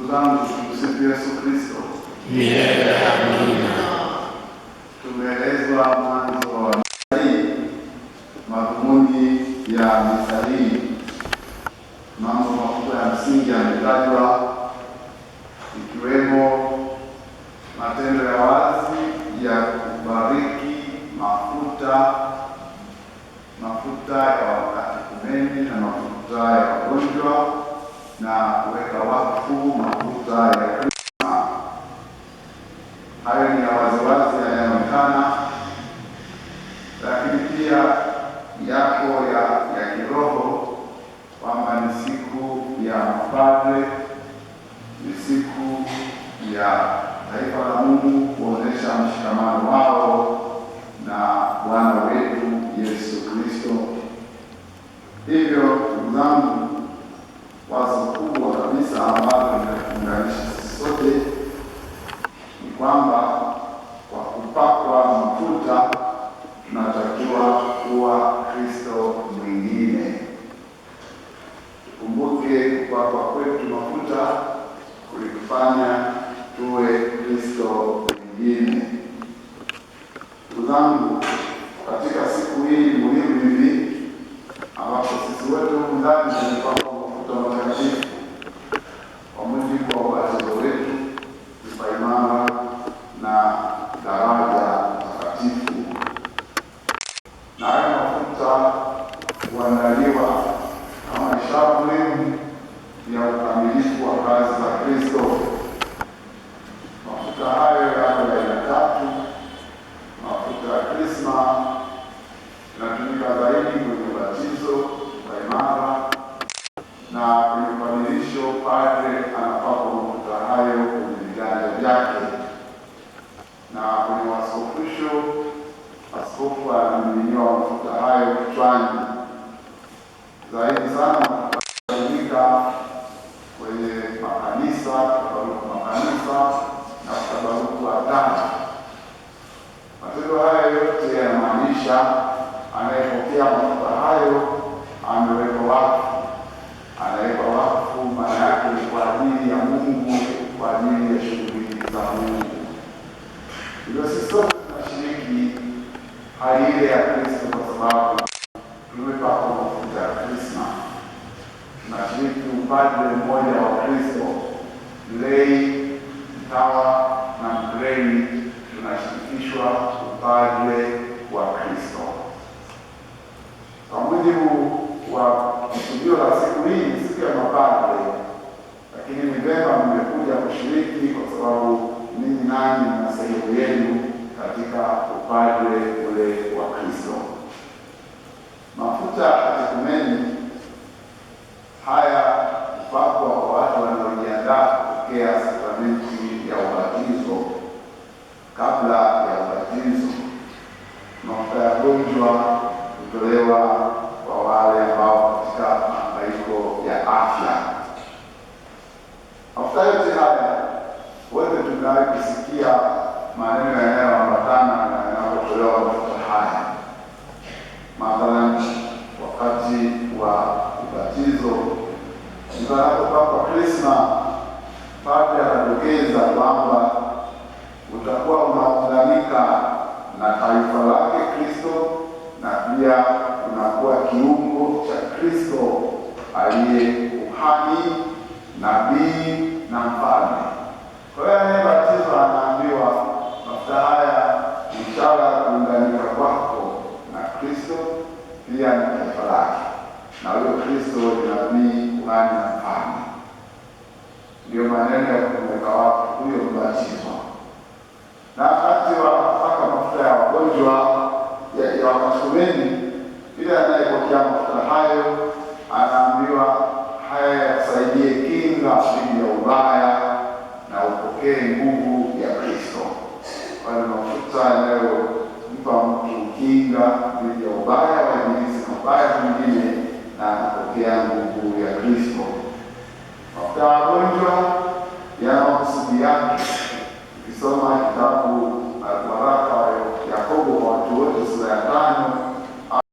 Ndugu zangu, tumsifu Yesu Kristo. Milele amina. Tumeelezwa mwanzo wa madhumuni ya misa hii. Mambo makubwa ya msingi yametajwa, ikiwemo matendo ya wazi ya kubariki mafuta ya wakatekumeni na mafuta ya wagonjwa na kuweka wakfu mafuta ya Krisma. Hayo ni ya waziwazi yanayoonekana, lakini pia yako ya kiroho, kwamba ni siku ya mapadre, ni siku ya taifa la Mungu kuonesha mshikamano wao na Bwana wetu Yesu Kristo. Hivyo ndugu zangu, wazo kubwa kabisa ambalo linatuunganisha sisi sote ni kwamba kwa kupakwa mafuta tunatakiwa kuwa Kristo mwingine. Tukumbuke kupakwa kwetu mafuta kulitufanya tuwe Kristo mwingine. Ndugu zangu, katika siku hii muhimu hivi ambapo sisi wote humu ndani tumepakwa mafuta matakatifu kwa mujibu wa ubatizo wetu, kipaimara na daraja takatifu, na haya mafuta huandaliwa kama ishara muhimu ya ukamilifu wa kazi za Kristo. Mafuta hayo yako ya aina tatu. Mafuta ya Krisma yanatumika zaidi kwenye ubatizo, kipaimara na kwenye ukamilisho. Padre anapakwa mafuta hayo kwenye viganja vyake, na kwenye waskofusho askofu anamiminiwa mafuta hayo kichwani. Zaidi sana kutabaruka kwenye makanisa, na kutabaruku watatu. Matendo haya yote yanamaanisha anayepokea mafuta hayo amewekwa wakfu. Anawekwa wakfu maana yake ni kwa ajili ya Mungu, kwa ajili ya shughuli za Mungu. Hivyo sisi sote tunashiriki hali ile ya Kristo kwa sababu tumepakwa mafuta ya Krisma. Tunashiriki upadre mmoja wa Kristo, mlei, mtawa na mgrei. Tunashirikishwa upadre wa Kristo. Kwa mujibu wa kusudio la siku hii, siku ya mapadre, lakini ni vema mmekuja kushiriki kwa sababu ninyi nanyi mna sehemu yenu katika upadre ule wa Kristo. Mafuta ya katekumeni haya hupakwa kwa watu wanaojiandaa kupokea sakramenti ya ubatizo. Kabla ya ubatizo, mafuta ya wagonjwa hutolewa kwa wale ambao katika mahangaiko ya afya. Mafuta yote haya wote tumewahi kusikia maneno yanayoambatana na yanapotolewa mafuta haya. Mathalan, wakati wa ubatizo, mtakapopakwa Krisma, padre anadokeza kwamba utakuwa unaunganika na taifa lake Kristo, na pia unakuwa kiungo cha Kristo aliye kuhani, nabii na mfalme. Kwa hiyo anayebatizwa anaambiwa mafuta haya ni ishara ya kuunganika kwako na Kristo, pia ni taifa lake, na huyo Kristo ni nabii, kuhani na mfalme. Ndio maneno ya kumweka wakfu huyo mbatizwa. Na wakati wa kupaka mafuta ya wagonjwa ya wakatekumeni, yule anayepokea mafuta hayo anaambiwa haya yakusaidie kinga dhidi ya ubaya na upokee nguvu ya Kristo. Kwa hiyo mafuta yanayompa mtu kinga dhidi ya ubaya wa ibilisi na ubaya mwingine, na anapokea nguvu ya Kristo. Mafuta ya wagonjwa yana makusudi yake. Ukisoma kitabu waraka wa Yakobo kwa watu wote sura ya 5